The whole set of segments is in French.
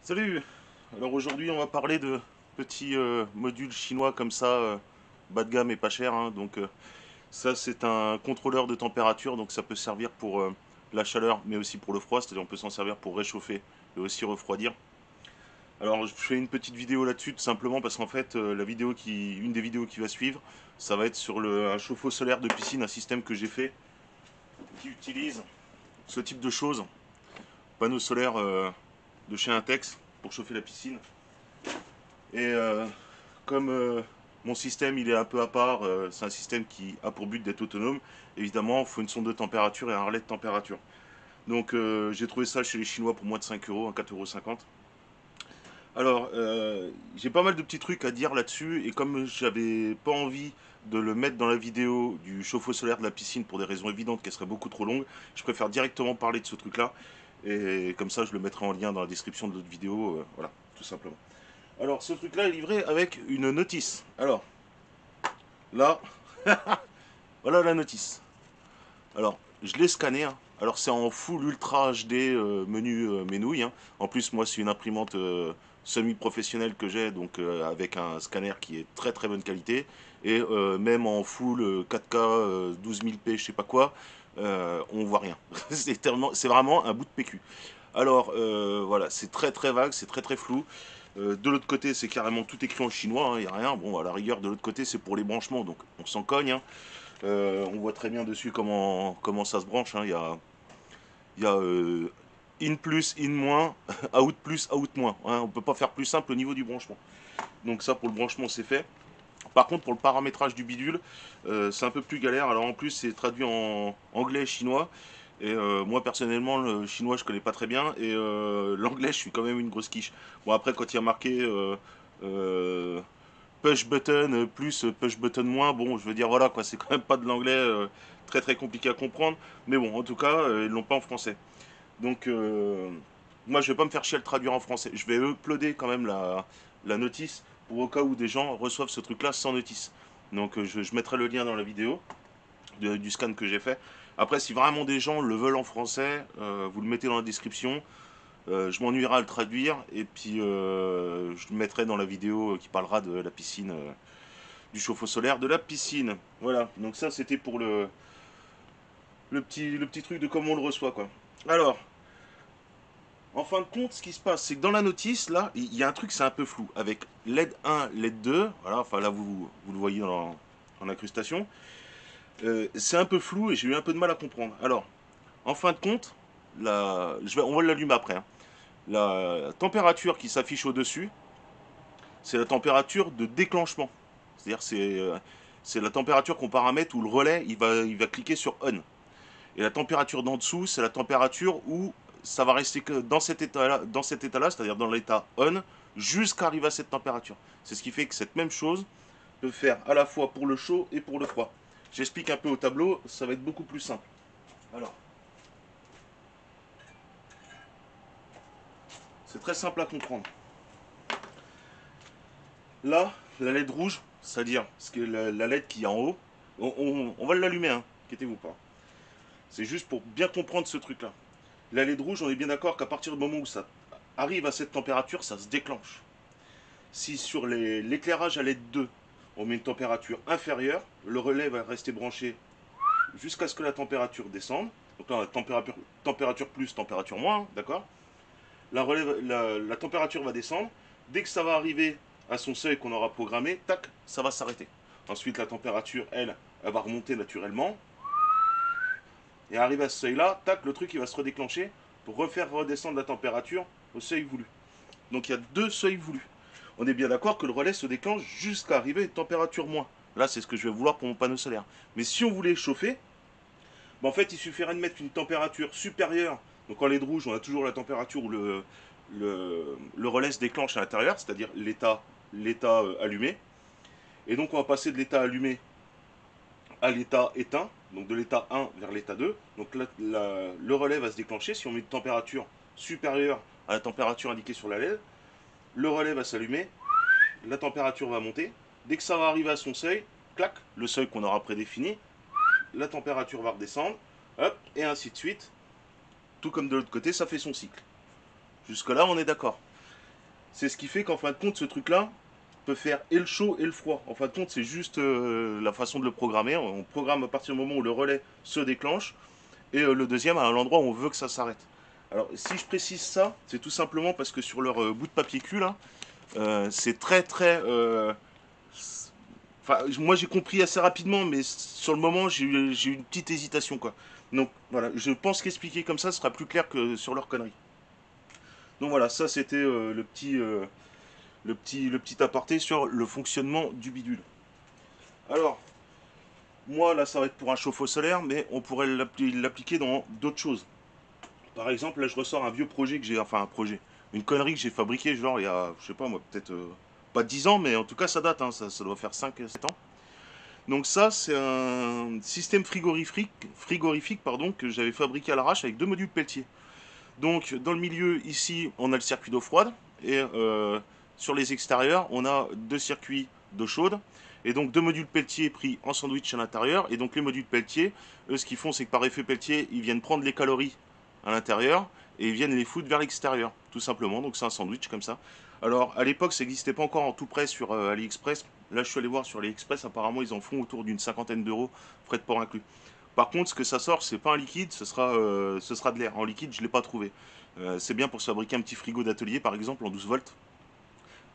Salut! Alors aujourd'hui on va parler de petits modules chinois comme ça, bas de gamme et pas cher, hein. Donc ça c'est un contrôleur de température, donc ça peut servir pour la chaleur mais aussi pour le froid, c'est-à-dire on peut s'en servir pour réchauffer et aussi refroidir. Alors je fais une petite vidéo là-dessus tout simplement parce qu'en fait une des vidéos qui va suivre, ça va être sur un chauffe-eau solaire de piscine, un système que j'ai fait qui utilise ce type de choses, panneaux solaires de chez Intex pour chauffer la piscine. Et comme mon système il est un peu à part, c'est un système qui a pour but d'être autonome, évidemment il faut une sonde de température et un relais de température. Donc j'ai trouvé ça chez les Chinois pour moins de 5 euros, à 4,50 €. Alors j'ai pas mal de petits trucs à dire là-dessus, et comme j'avais pas envie de le mettre dans la vidéo du chauffe-eau solaire de la piscine pour des raisons évidentes qu'elle serait beaucoup trop longue, je préfère directement parler de ce truc-là, et comme ça je le mettrai en lien dans la description de l'autre vidéo, voilà, tout simplement. Alors, ce truc-là est livré avec une notice. Alors, là, voilà la notice. Alors, je l'ai scanné, hein. Alors, c'est en full ultra HD menu menouille, hein. En plus, moi, c'est une imprimante semi-professionnelle que j'ai, donc avec un scanner qui est très très bonne qualité. Et même en full 4K 12000p, je sais pas quoi, on voit rien. C'est vraiment un bout de PQ. Alors, voilà, c'est très très vague, c'est très très flou. De l'autre côté, c'est carrément tout écrit en chinois, il n'y a rien. Bon, à la rigueur, de l'autre côté, c'est pour les branchements, donc on s'en cogne, hein. On voit très bien dessus comment ça se branche, hein. Il y a in plus, in moins, out plus, out moins, hein. On peut pas faire plus simple au niveau du branchement. Donc ça, pour le branchement, c'est fait. Par contre, pour le paramétrage du bidule, c'est un peu plus galère. Alors en plus, c'est traduit en anglais et chinois. Et moi, personnellement, le chinois, je connais pas très bien. Et l'anglais, je suis quand même une grosse quiche. Bon, après, quand il y a marqué euh, push button plus push button moins, bon, je veux dire, voilà, quoi, c'est quand même pas de l'anglais très très compliqué à comprendre. Mais bon, en tout cas, ils l'ont pas en français. Donc, moi, je vais pas me faire chier à le traduire en français. Je vais uploader quand même la notice pour au cas où des gens reçoivent ce truc-là sans notice. Donc, je mettrai le lien dans la vidéo du scan que j'ai fait. Après, si vraiment des gens le veulent en français, vous le mettez dans la description. Je m'ennuierai à le traduire et puis je le mettrai dans la vidéo qui parlera de la piscine, du chauffe-eau solaire de la piscine. Voilà, donc ça c'était pour le petit truc de comment on le reçoit, quoi. Alors, en fin de compte, ce qui se passe, c'est que dans la notice, là, il y a un truc, c'est un peu flou. Avec LED 1, LED 2, voilà, enfin là, vous le voyez dans l'incrustation. C'est un peu flou et j'ai eu un peu de mal à comprendre. Alors, en fin de compte, on va l'allumer après, hein. La température qui s'affiche au-dessus, c'est la température de déclenchement. C'est-à-dire, c'est la température qu'on paramètre où le relais, il va cliquer sur on. Et la température d'en dessous, c'est la température où ça va rester que dans cet état-là, c'est-à-dire dans l'état on, jusqu'à arriver à cette température. C'est ce qui fait que cette même chose peut faire à la fois pour le chaud et pour le froid. J'explique un peu au tableau, ça va être beaucoup plus simple. Alors, c'est très simple à comprendre. Là, la LED rouge, c'est-à-dire la LED qui est en haut, on va l'allumer, hein, inquiétez-vous pas. C'est juste pour bien comprendre ce truc-là. La LED rouge, on est bien d'accord qu'à partir du moment où ça arrive à cette température, ça se déclenche. Si sur l'éclairage à LED 2, on met une température inférieure, le relais va rester branché jusqu'à ce que la température descende. Donc là, température plus, température moins, d'accord. La température va descendre. Dès que ça va arriver à son seuil qu'on aura programmé, tac, ça va s'arrêter. Ensuite, la température, elle va remonter naturellement. Et arrivé à ce seuil-là, tac, le truc il va se redéclencher pour refaire redescendre la température au seuil voulu. Donc il y a deux seuils voulus. On est bien d'accord que le relais se déclenche jusqu'à arriver à une température moins. Là, c'est ce que je vais vouloir pour mon panneau solaire. Mais si on voulait chauffer, en fait, il suffirait de mettre une température supérieure. Donc en LED rouge, on a toujours la température où le relais se déclenche à l'intérieur, c'est-à-dire l'état allumé. Et donc on va passer de l'état allumé à l'état éteint, donc de l'état 1 vers l'état 2. Donc là, le relais va se déclencher. Si on met une température supérieure à la température indiquée sur la LED, le relais va s'allumer, la température va monter. Dès que ça va arriver à son seuil, clac, le seuil qu'on aura prédéfini, la température va redescendre, hop, et ainsi de suite. Tout comme de l'autre côté, ça fait son cycle. Jusque-là, on est d'accord. C'est ce qui fait qu'en fin de compte, ce truc-là peut faire et le chaud et le froid. En fin de compte, c'est juste la façon de le programmer. On programme à partir du moment où le relais se déclenche et le deuxième à l'endroit où on veut que ça s'arrête. Alors, si je précise ça, c'est tout simplement parce que sur leur bout de papier cul, là, c'est très très. Enfin, moi j'ai compris assez rapidement, mais sur le moment j'ai eu une petite hésitation quoi. Donc voilà, je pense qu'expliquer comme ça sera plus clair que sur leur connerie. Donc voilà, ça c'était le petit aparté sur le fonctionnement du bidule. Alors, moi là ça va être pour un chauffe-eau solaire, mais on pourrait l'appliquer dans d'autres choses. Par exemple, là je ressors un vieux projet que j'ai, enfin un projet, une connerie que j'ai fabriquée genre il y a, je sais pas moi, peut-être pas 10 ans, mais en tout cas ça date, hein, ça doit faire 5 7 ans. Donc ça, c'est un système frigorifique pardon, que j'avais fabriqué à l'arrache avec deux modules Peltier. Donc dans le milieu, ici, on a le circuit d'eau froide, et sur les extérieurs, on a deux circuits d'eau chaude, et donc deux modules Peltier pris en sandwich à l'intérieur. Et donc les modules Peltier, eux, ce qu'ils font, c'est que par effet Peltier, ils viennent prendre les calories à l'intérieur, et ils viennent les foutre vers l'extérieur, tout simplement. Donc c'est un sandwich comme ça. Alors à l'époque, ça n'existait pas encore en tout près sur AliExpress. Là, je suis allé voir sur AliExpress, apparemment, ils en font autour d'une cinquantaine d'euros, frais de port inclus. Par contre, ce que ça sort, c'est pas un liquide, ce sera de l'air. En liquide, je l'ai pas trouvé. C'est bien pour se fabriquer un petit frigo d'atelier, par exemple, en 12 volts,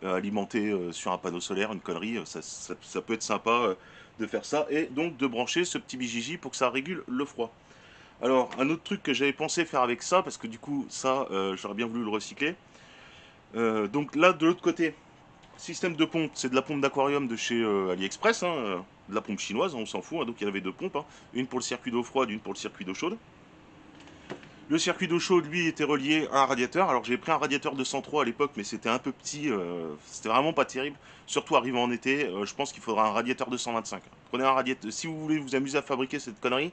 alimenté sur un panneau solaire, une connerie. Ça peut être sympa de faire ça. Et donc de brancher ce petit bijiji pour que ça régule le froid. Alors, un autre truc que j'avais pensé faire avec ça, parce que du coup, ça, j'aurais bien voulu le recycler. Donc là, de l'autre côté, système de pompe, c'est de la pompe d'aquarium de chez AliExpress, hein, de la pompe chinoise, hein, on s'en fout, hein. Donc il y avait deux pompes, hein, une pour le circuit d'eau froide, une pour le circuit d'eau chaude. Le circuit d'eau chaude, lui, était relié à un radiateur. Alors j'ai pris un radiateur de 103 à l'époque, mais c'était un peu petit, c'était vraiment pas terrible. Surtout arrivant en été, je pense qu'il faudra un radiateur de 125. Prenez un radiateur, si vous voulez vous amuser à fabriquer cette connerie,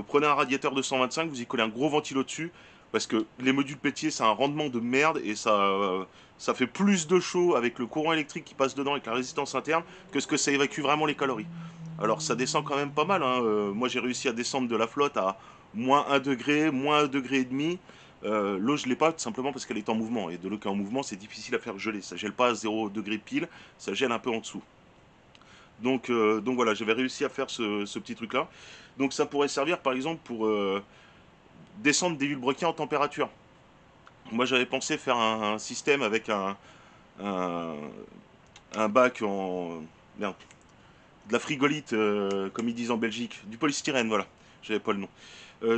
prenez un radiateur de 125, vous y collez un gros ventilo dessus, parce que les modules pétiers, c'est un rendement de merde, et ça fait plus de chaud avec le courant électrique qui passe dedans, avec la résistance interne, que ce que ça évacue vraiment les calories. Alors ça descend quand même pas mal, hein. Moi j'ai réussi à descendre de la flotte à moins 1 degré, moins 1 degré et demi. L'eau je l'ai pas tout simplement parce qu'elle est en mouvement. Et de l'eau qui est en mouvement, c'est difficile à faire geler. Ça gèle pas à 0 degré pile, ça gèle un peu en dessous. Donc voilà, j'avais réussi à faire ce petit truc là. Donc ça pourrait servir par exemple pour descendre des vilebrequins en température. Moi j'avais pensé faire un système avec un, un bac en, merde, de la frigolite, comme ils disent en Belgique, du polystyrène, voilà, j'avais pas le nom.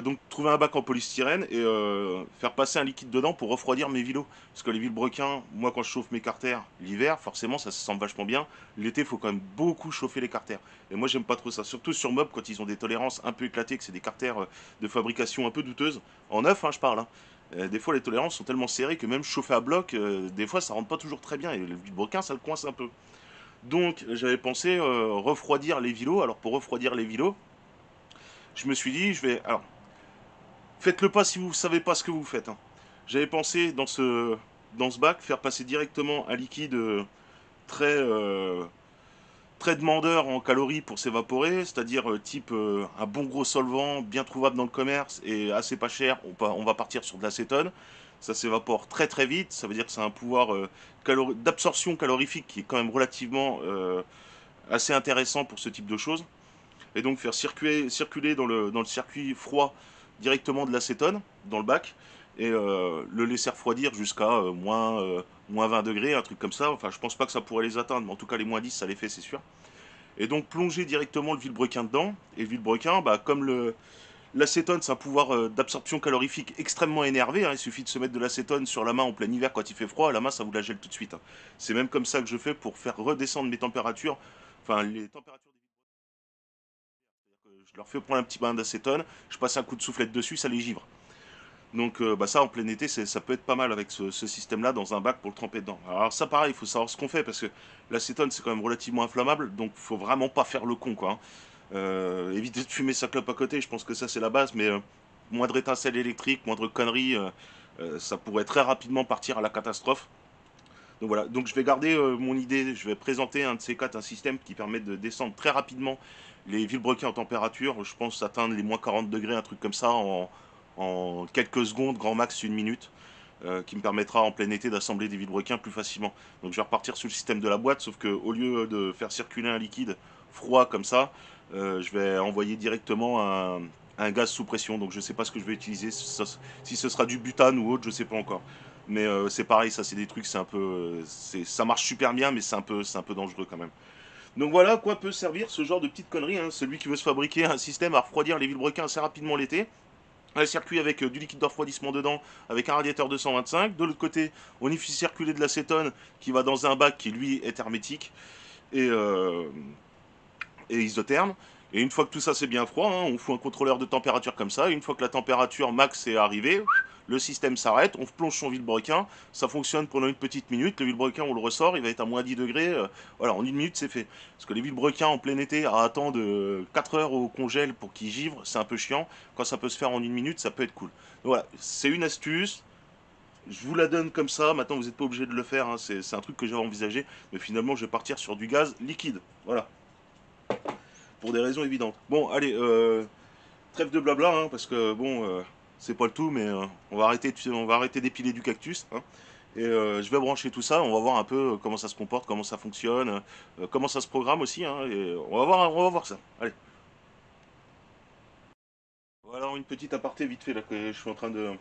Donc trouver un bac en polystyrène et faire passer un liquide dedans pour refroidir mes vilos. Parce que les vilebrequins, moi quand je chauffe mes carters l'hiver, forcément ça se sent vachement bien. L'été, il faut quand même beaucoup chauffer les carters. Et moi j'aime pas trop ça, surtout sur Mob quand ils ont des tolérances un peu éclatées, que c'est des carters de fabrication un peu douteuse. En neuf, hein, je parle. Hein. Des fois les tolérances sont tellement serrées que même chauffer à bloc, des fois ça rentre pas toujours très bien et le vilebrequin ça le coince un peu. Donc j'avais pensé refroidir les vilos. Alors pour refroidir les vilos, je me suis dit, je vais. Alors, faites-le pas si vous ne savez pas ce que vous faites, hein. J'avais pensé dans ce bac faire passer directement un liquide très, très demandeur en calories pour s'évaporer, c'est-à-dire type un bon gros solvant bien trouvable dans le commerce et assez pas cher. On va partir sur de l'acétone. Ça s'évapore très très vite. Ça veut dire que c'est un pouvoir d'absorption calorifique qui est quand même relativement assez intéressant pour ce type de choses. Et donc faire circuler dans le circuit froid directement de l'acétone dans le bac et le laisser refroidir jusqu'à moins 20 degrés, un truc comme ça. Enfin, je pense pas que ça pourrait les atteindre, mais en tout cas les moins 10, ça les fait, c'est sûr. Et donc plonger directement le vilebrequin dedans. Et le vilebrequin, bah, comme l'acétone, c'est un pouvoir d'absorption calorifique extrêmement énervé, hein. Il suffit de se mettre de l'acétone sur la main en plein hiver quand il fait froid, la main ça vous la gèle tout de suite, hein. C'est même comme ça que je fais pour faire redescendre mes températures, enfin les températures des je leur fais prendre un petit bain d'acétone, je passe un coup de soufflette dessus, ça les givre. Donc bah ça en plein été, ça peut être pas mal avec ce système-là dans un bac pour le tremper dedans. Alors ça pareil, il faut savoir ce qu'on fait parce que l'acétone c'est quand même relativement inflammable, donc faut vraiment pas faire le con quoi, hein. Éviter de fumer sa clope à côté, je pense que ça c'est la base, mais moindre étincelle électrique, moindre connerie, ça pourrait très rapidement partir à la catastrophe. Donc voilà, donc je vais garder mon idée, je vais présenter un de ces quatre, un système qui permet de descendre très rapidement les vilebrequins en température, je pense atteindre les moins 40 degrés, un truc comme ça, en quelques secondes, grand max une minute. qui me permettra en plein été d'assembler des vilebrequins plus facilement. Donc je vais repartir sur le système de la boîte, sauf que au lieu de faire circuler un liquide froid comme ça, je vais envoyer directement un gaz sous pression. Donc je ne sais pas ce que je vais utiliser, si ce sera du butane ou autre, je ne sais pas encore. Mais c'est pareil, ça c'est des trucs, c'est un peu, ça marche super bien, mais c'est un peu dangereux quand même. Donc voilà à quoi peut servir ce genre de petite connerie, hein. Celui qui veut se fabriquer un système à refroidir les vilebrequins assez rapidement l'été, un circuit avec du liquide de refroidissement dedans, avec un radiateur 225. De l'autre côté, on y fait circuler de l'acétone qui va dans un bac qui lui est hermétique et, isotherme. Et une fois que tout ça c'est bien froid, hein, on fout un contrôleur de température comme ça. Et une fois que la température max est arrivée, le système s'arrête, on plonge son vilebrequin, ça fonctionne pendant une petite minute. Le vilebrequin, on le ressort, il va être à moins 10 degrés. Voilà, en une minute c'est fait. Parce que les vilebrequins en plein été à attendre 4 heures au congèle pour qu'ils givrent, c'est un peu chiant. Quand ça peut se faire en une minute, ça peut être cool. Donc voilà, c'est une astuce. Je vous la donne comme ça. Maintenant, vous n'êtes pas obligé de le faire, hein. C'est un truc que j'avais envisagé. Mais finalement, je vais partir sur du gaz liquide. Voilà, pour des raisons évidentes. Bon, allez, trêve de blabla, hein, parce que bon, c'est pas le tout, mais on va arrêter d'épiler du cactus, hein. Et je vais brancher tout ça, on va voir un peu comment ça se comporte, comment ça fonctionne, comment ça se programme aussi, hein, et on va voir ça. Allez. Voilà une petite aparté vite fait là que je suis en train de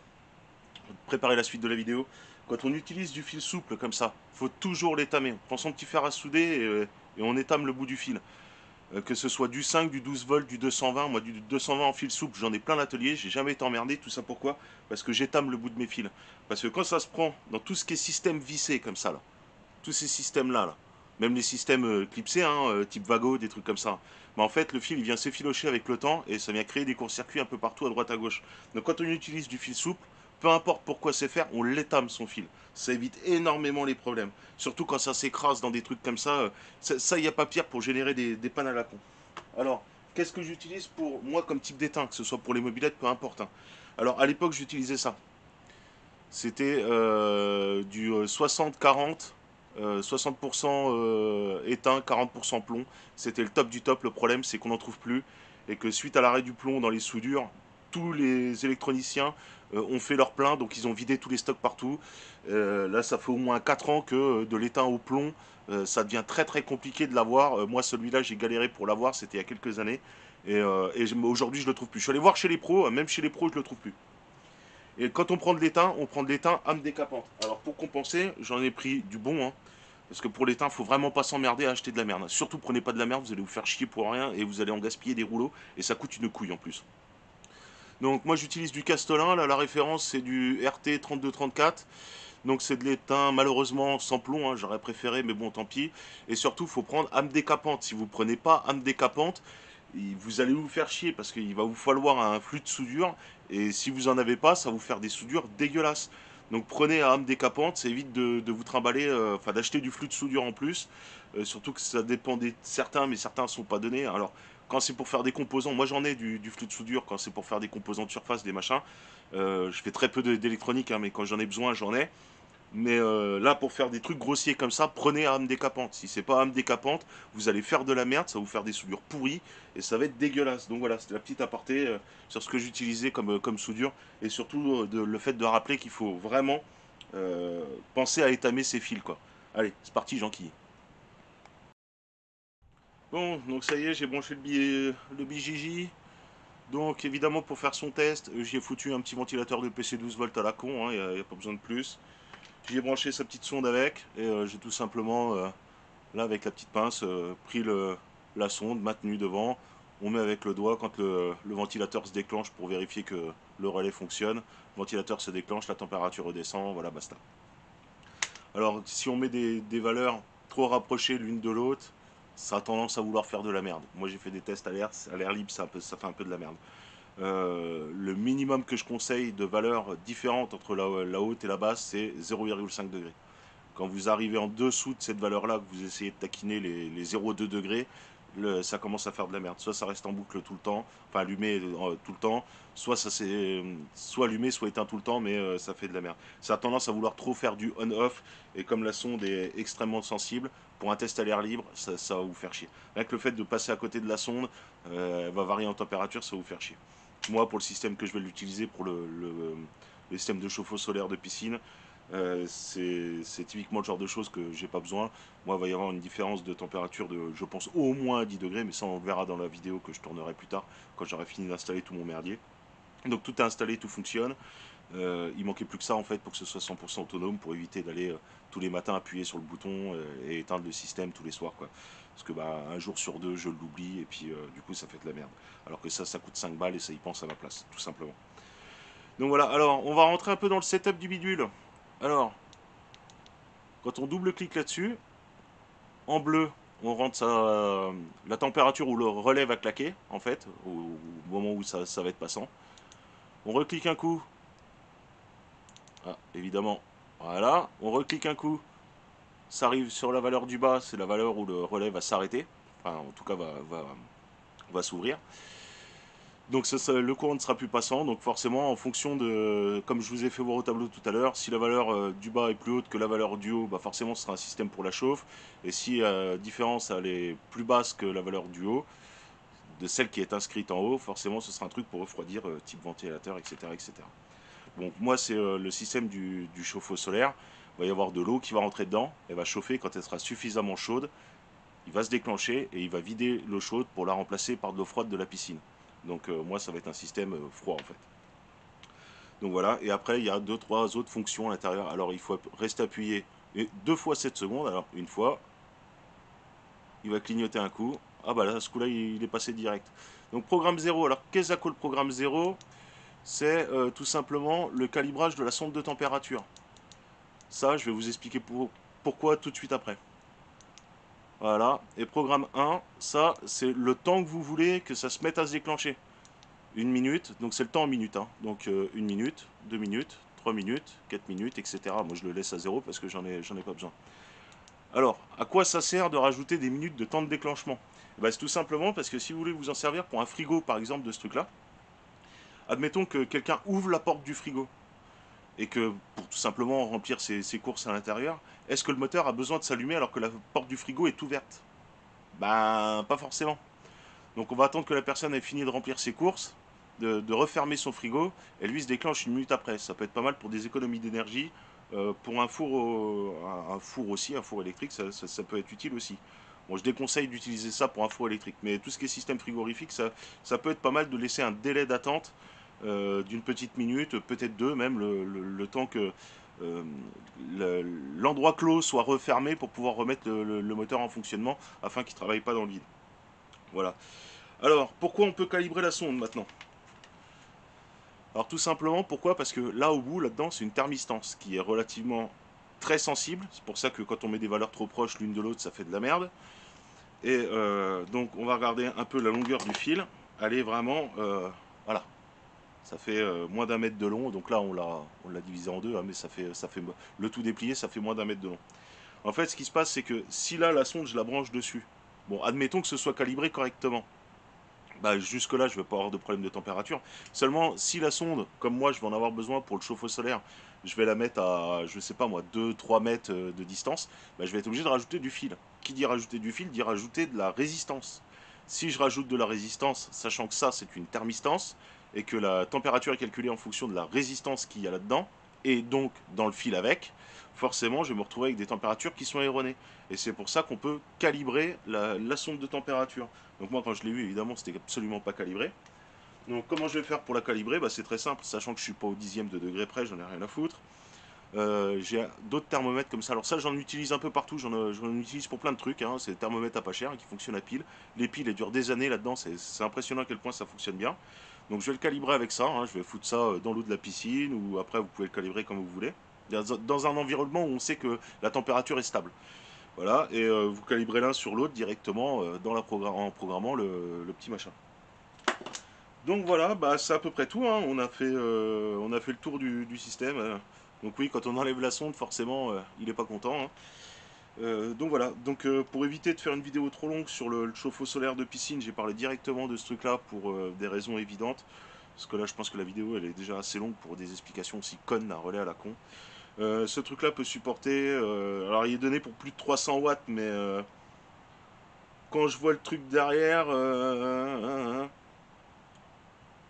préparer la suite de la vidéo. Quand on utilise du fil souple comme ça, faut toujours l'étamer. On prend son petit fer à souder et on étame le bout du fil. Que ce soit du 5, du 12 volts, du 220. Moi, du 220 en fil souple, j'en ai plein l'atelier. J'ai jamais été emmerdé. Tout ça pourquoi? Parce que j'étame le bout de mes fils. Parce que quand ça se prend dans tout ce qui est système vissé comme ça, là, tous ces systèmes-là, là, même les systèmes clipsés, hein, type Vago, des trucs comme ça, mais en fait, le fil, il vient s'effilocher avec le temps et ça vient créer des courts-circuits un peu partout à droite à gauche. Donc quand on utilise du fil souple, peu importe pourquoi c'est faire, on l'étame son fil. Ça évite énormément les problèmes. Surtout quand ça s'écrase dans des trucs comme ça. Ça, il n'y a pas pire pour générer des pannes à la con. Alors, qu'est-ce que j'utilise pour moi comme type d'étain, que ce soit pour les mobylettes, peu importe, hein. Alors, à l'époque, j'utilisais ça. C'était du 60-40, 60% étain, 40% plomb. C'était le top du top. Le problème, c'est qu'on n'en trouve plus. Et que suite à l'arrêt du plomb dans les soudures, tous les électroniciens ont fait leur plein. Donc ils ont vidé tous les stocks partout. Là, ça fait au moins 4 ans que de l'étain au plomb, ça devient très très compliqué de l'avoir. Moi, celui-là, j'ai galéré pour l'avoir. C'était il y a quelques années. Et aujourd'hui, je le trouve plus. Je suis allé voir chez les pros. Même chez les pros, je le trouve plus. Et quand on prend de l'étain, on prend de l'étain âme décapante. Alors pour compenser, j'en ai pris du bon, hein, parce que pour l'étain, faut vraiment pas s'emmerder à acheter de la merde. Surtout prenez pas de la merde, vous allez vous faire chier pour rien et vous allez en gaspiller des rouleaux et ça coûte une couille en plus. Donc moi j'utilise du Castolin, là la référence c'est du RT 3234. Donc c'est de l'étain malheureusement sans plomb, hein, j'aurais préféré mais bon tant pis. Et surtout faut prendre âme décapante. Si vous prenez pas âme décapante, vous allez vous faire chier parce qu'il va vous falloir un flux de soudure et si vous en avez pas, ça va vous faire des soudures dégueulasses. Donc prenez à âme décapante, ça évite de vous trimballer, enfin d'acheter du flux de soudure en plus. Surtout que ça dépend des certains, mais certains ne sont pas donnés. Alors quand c'est pour faire des composants, moi j'en ai du flux de soudure quand c'est pour faire des composants de surface, des machins. Je fais très peu d'électronique, hein, mais quand j'en ai besoin, j'en ai. Mais là, pour faire des trucs grossiers comme ça, prenez âme décapante. Si c'est pas âme décapante, vous allez faire de la merde, ça va vous faire des soudures pourries et ça va être dégueulasse. Donc voilà, c'était la petite aparté sur ce que j'utilisais comme soudure et surtout le fait de rappeler qu'il faut vraiment penser à étamer ses fils, quoi. Allez, c'est parti, Jean-Qui. Bon, donc ça y est, j'ai branché le BJJ. Donc évidemment, pour faire son test, j'ai foutu un petit ventilateur de PC 12 volts à la con, il n'y a pas besoin de plus. J'y ai branché sa petite sonde avec et j'ai tout simplement, là avec la petite pince, pris la sonde, maintenu devant. On met avec le doigt quand le ventilateur se déclenche pour vérifier que le relais fonctionne. Le ventilateur se déclenche, la température redescend, voilà, basta. Alors si on met des valeurs trop rapprochées l'une de l'autre, ça a tendance à vouloir faire de la merde. Moi j'ai fait des tests à l'air libre, ça fait un peu de la merde. Le minimum que je conseille de valeurs différentes entre la haute et la basse, c'est 0,5 degrés. Quand vous arrivez en dessous de cette valeur-là, que vous essayez de taquiner les 0,2 degrés, ça commence à faire de la merde. Soit ça reste en boucle tout le temps, enfin allumé tout le temps, soit ça c'est soit allumé, soit éteint tout le temps, mais ça fait de la merde. Ça a tendance à vouloir trop faire du on-off, et comme la sonde est extrêmement sensible, pour un test à l'air libre, ça va vous faire chier. Avec le fait de passer à côté de la sonde, elle va varier en température, ça va vous faire chier. Moi, pour le système que je vais l'utiliser pour les systèmes de chauffe-eau solaire de piscine. C'est typiquement le genre de choses que j'ai pas besoin. Moi, il va y avoir une différence de température de, je pense, au moins 10 degrés, mais ça on le verra dans la vidéo que je tournerai plus tard, quand j'aurai fini d'installer tout mon merdier. Donc tout est installé, tout fonctionne. Il manquait plus que ça en fait pour que ce soit 100% autonome, pour éviter d'aller tous les matins appuyer sur le bouton et éteindre le système tous les soirs, quoi. Parce que bah, un jour sur deux je l'oublie et puis du coup ça fait de la merde. Alors que ça coûte 5 balles et ça y pense à ma place, tout simplement. Donc voilà, alors on va rentrer un peu dans le setup du bidule. Alors, quand on double-clique là-dessus, en bleu, on rentre la température où le relais va claquer, en fait, au moment où ça va être passant. On reclique un coup. Ah, évidemment. Voilà. On reclique un coup. Ça arrive sur la valeur du bas, c'est la valeur où le relais va s'arrêter. Enfin, en tout cas, va s'ouvrir. Donc le courant ne sera plus passant. Donc forcément, en fonction de, comme je vous ai fait voir au tableau tout à l'heure, si la valeur du bas est plus haute que la valeur du haut, bah forcément ce sera un système pour la chauffe. Et si la différence elle est plus basse que la valeur du haut, de celle qui est inscrite en haut, forcément ce sera un truc pour refroidir, type ventilateur, etc. etc. Bon, moi c'est le système du chauffe-eau solaire. Il va y avoir de l'eau qui va rentrer dedans, elle va chauffer quand elle sera suffisamment chaude. Il va se déclencher et il va vider l'eau chaude pour la remplacer par de l'eau froide de la piscine. Donc moi ça va être un système froid en fait. Donc voilà, et après il y a deux trois autres fonctions à l'intérieur. Alors il faut rester appuyé et 2 fois 7 secondes. Alors une fois, il va clignoter un coup. Ah bah là, ce coup-là, il est passé direct. Donc programme 0. Alors qu'est-ce que le programme 0? C'est tout simplement le calibrage de la sonde de température. Ça, je vais vous expliquer pourquoi tout de suite après. Voilà. Et programme 1, ça, c'est le temps que vous voulez que ça se mette à se déclencher. 1 minute, donc c'est le temps en minutes. Hein. Donc 1 minute, 2 minutes, 3 minutes, 4 minutes, etc. Moi, je le laisse à 0 parce que j'en ai pas besoin. Alors, à quoi ça sert de rajouter des minutes de temps de déclenchement? Bah, c'est tout simplement parce que si vous voulez vous en servir pour un frigo, par exemple, de ce truc-là, admettons que quelqu'un ouvre la porte du frigo et que pour tout simplement remplir ses courses à l'intérieur, est-ce que le moteur a besoin de s'allumer alors que la porte du frigo est ouverte? Ben, pas forcément. Donc on va attendre que la personne ait fini de remplir ses courses, de refermer son frigo, et lui se déclenche 1 minute après. Ça peut être pas mal pour des économies d'énergie. Pour un four aussi, un four électrique, ça peut être utile aussi. Bon, je déconseille d'utiliser ça pour un four électrique, mais tout ce qui est système frigorifique, ça peut être pas mal de laisser un délai d'attente d'une petite minute, peut-être deux, même le temps que euh, l'endroit clos soit refermé pour pouvoir remettre le moteur en fonctionnement afin qu'il ne travaille pas dans le vide. Voilà. Alors, pourquoi on peut calibrer la sonde maintenant? Alors tout simplement, pourquoi? Parce que là au bout, là-dedans, c'est une thermistance qui est relativement très sensible. C'est pour ça que quand on met des valeurs trop proches l'une de l'autre, ça fait de la merde. Et donc on va regarder un peu la longueur du fil. Elle est vraiment, voilà, ça fait moins d'1 mètre de long. Donc là on l'a divisé en deux, hein, mais ça fait le tout déplié, ça fait moins d'1 mètre de long. En fait, ce qui se passe, c'est que si là la sonde, je la branche dessus, bon, admettons que ce soit calibré correctement. Bah, jusque-là, je ne vais pas avoir de problème de température. Seulement, si la sonde, comme moi, je vais en avoir besoin pour le chauffe-eau solaire, je vais la mettre à, je sais pas moi, 2-3 mètres de distance, bah, je vais être obligé de rajouter du fil. Qui dit rajouter du fil, dit rajouter de la résistance. Si je rajoute de la résistance, sachant que ça, c'est une thermistance, et que la température est calculée en fonction de la résistance qu'il y a là-dedans, et donc dans le fil avec, forcément, je vais me retrouver avec des températures qui sont erronées. Et c'est pour ça qu'on peut calibrer la sonde de température. Donc moi quand je l'ai vu évidemment c'était absolument pas calibré. Donc comment je vais faire pour la calibrer? Bah, c'est très simple, sachant que je suis pas au dixième de degré près, j'en ai rien à foutre. J'ai d'autres thermomètres comme ça. Alors ça j'en utilise un peu partout, j'en utilise pour plein de trucs. Hein. C'est des thermomètres à pas cher qui fonctionnent à pile. Les piles elles durent des années là-dedans, c'est impressionnant à quel point ça fonctionne bien. Donc je vais le calibrer avec ça, hein. Je vais foutre ça dans l'eau de la piscine ou après vous pouvez le calibrer comme vous voulez. Dans un environnement où on sait que la température est stable. Voilà, et vous calibrez l'un sur l'autre directement en programmant le petit machin. Donc voilà, bah, c'est à peu près tout. Hein. On a fait le tour du système. Donc oui, quand on enlève la sonde, forcément, il n'est pas content. Hein. Donc voilà, donc pour éviter de faire une vidéo trop longue sur le chauffe-eau solaire de piscine, j'ai parlé directement de ce truc-là pour des raisons évidentes. Parce que là, je pense que la vidéo, elle est déjà assez longue pour des explications aussi connes, un relais à la con. Ce truc-là peut supporter. Alors, il est donné pour plus de 300 watts, mais quand je vois le truc derrière,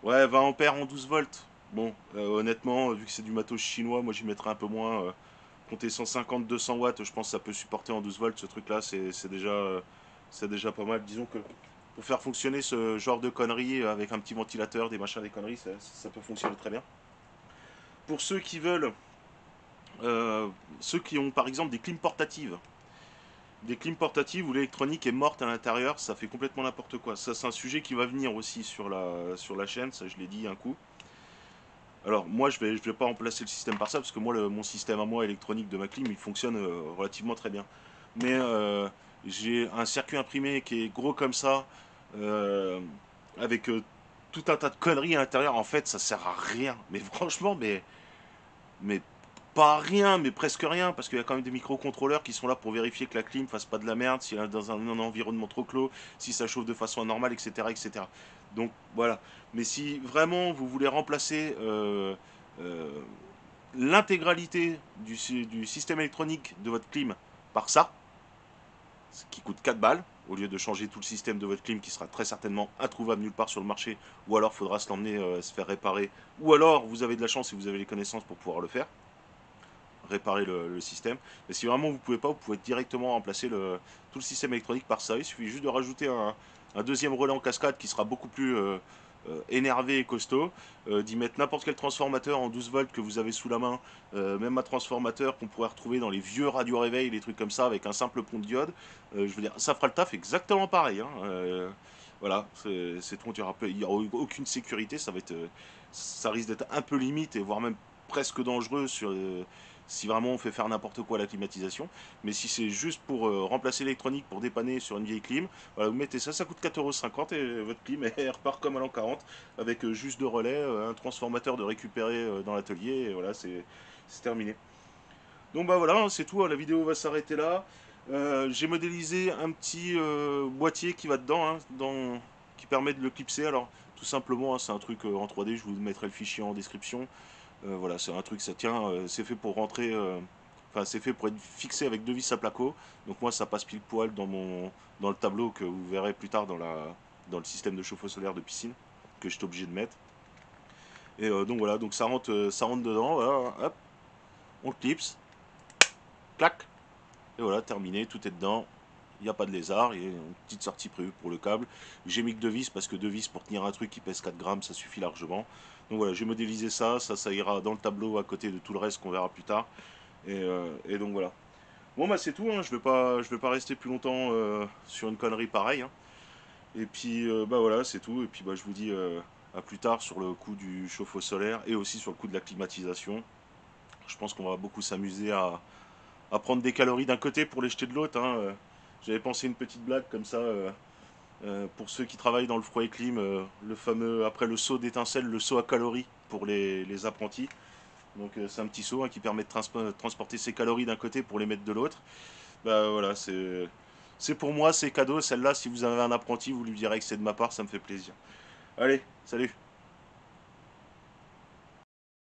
ouais, 20 ampères en 12 volts. Bon, honnêtement, vu que c'est du matos chinois, moi j'y mettrais un peu moins. Compter 150-200 watts, je pense que ça peut supporter en 12 volts ce truc-là, c'est déjà pas mal. Disons que pour faire fonctionner ce genre de conneries avec un petit ventilateur, des machins, des conneries, ça peut fonctionner très bien. Pour ceux qui veulent, euh, ceux qui ont par exemple des clims portatives où l'électronique est morte à l'intérieur, ça fait complètement n'importe quoi. Ça, c'est un sujet qui va venir aussi sur la chaîne, ça je l'ai dit un coup. Alors moi je vais pas remplacer le système par ça parce que moi mon système à moi électronique de ma clim il fonctionne relativement très bien. Mais j'ai un circuit imprimé qui est gros comme ça euh, avec tout un tas de conneries à l'intérieur. En fait ça sert à rien. Mais franchement mais pas rien mais presque rien parce qu'il y a quand même des microcontrôleurs qui sont là pour vérifier que la clim fasse pas de la merde si elle est dans un environnement trop clos, si ça chauffe de façon anormale, etc., etc. Donc voilà. Mais si vraiment vous voulez remplacer euh, l'intégralité du système électronique de votre clim par ça, ce qui coûte 4 balles, au lieu de changer tout le système de votre clim qui sera très certainement introuvable nulle part sur le marché, ou alors il faudra se l'emmener se faire réparer, ou alors vous avez de la chance et vous avez les connaissances pour pouvoir le faire, réparer le système. Mais si vraiment vous pouvez pas, vous pouvez directement remplacer tout le système électronique par ça. Il suffit juste de rajouter un deuxième relais en cascade qui sera beaucoup plus énervé et costaud, d'y mettre n'importe quel transformateur en 12 volts que vous avez sous la main, même un transformateur qu'on pourrait retrouver dans les vieux radios réveil, des trucs comme ça, avec un simple pont de diode. Je veux dire, ça fera le taf exactement pareil, hein. Voilà, c'est tout. Il n'y aura aucune sécurité, ça risque d'être un peu limite et voire même presque dangereux si vraiment on fait faire n'importe quoi à la climatisation. Mais si c'est juste pour remplacer l'électronique pour dépanner sur une vieille clim, voilà, vous mettez ça, ça coûte 4,50 € et votre clim elle repart comme à l'an 40 avec juste deux relais, un transformateur de récupérer dans l'atelier et voilà, c'est terminé. Donc bah voilà, c'est tout, hein, la vidéo va s'arrêter là. J'ai modélisé un petit boîtier qui va dedans, hein, qui permet de le clipser. Alors tout simplement, hein, c'est un truc en 3D, je vous mettrai le fichier en description. Voilà, c'est un truc, ça tient, c'est fait pour rentrer, enfin c'est fait pour être fixé avec deux vis à placo. Donc moi ça passe pile poil dans le tableau que vous verrez plus tard dans le système de chauffe-eau solaire de piscine que j'étais obligé de mettre. Et donc voilà, donc ça rentre dedans, voilà, hop, on le clipse, clac, et voilà, terminé, tout est dedans. Il n'y a pas de lézard, il y a une petite sortie prévue pour le câble. J'ai mis que deux vis parce que deux vis pour tenir un truc qui pèse 4 grammes, ça suffit largement. Donc voilà, j'ai modélisé ça, ça ira dans le tableau à côté de tout le reste qu'on verra plus tard. Et donc voilà. Bon bah c'est tout, hein. Je vais pas rester plus longtemps sur une connerie pareille, hein. Et puis bah voilà, c'est tout. Et puis bah je vous dis à plus tard sur le coup du chauffe-eau solaire et aussi sur le coup de la climatisation. Je pense qu'on va beaucoup s'amuser à prendre des calories d'un côté pour les jeter de l'autre, hein. J'avais pensé une petite blague comme ça pour ceux qui travaillent dans le froid et clim, le fameux après le saut d'étincelle, le saut à calories pour les apprentis. Donc c'est un petit seau, hein, qui permet de transporter ses calories d'un côté pour les mettre de l'autre. Bah voilà, c'est pour moi, c'est cadeau. Celle-là, si vous avez un apprenti, vous lui direz que c'est de ma part, ça me fait plaisir. Allez, salut.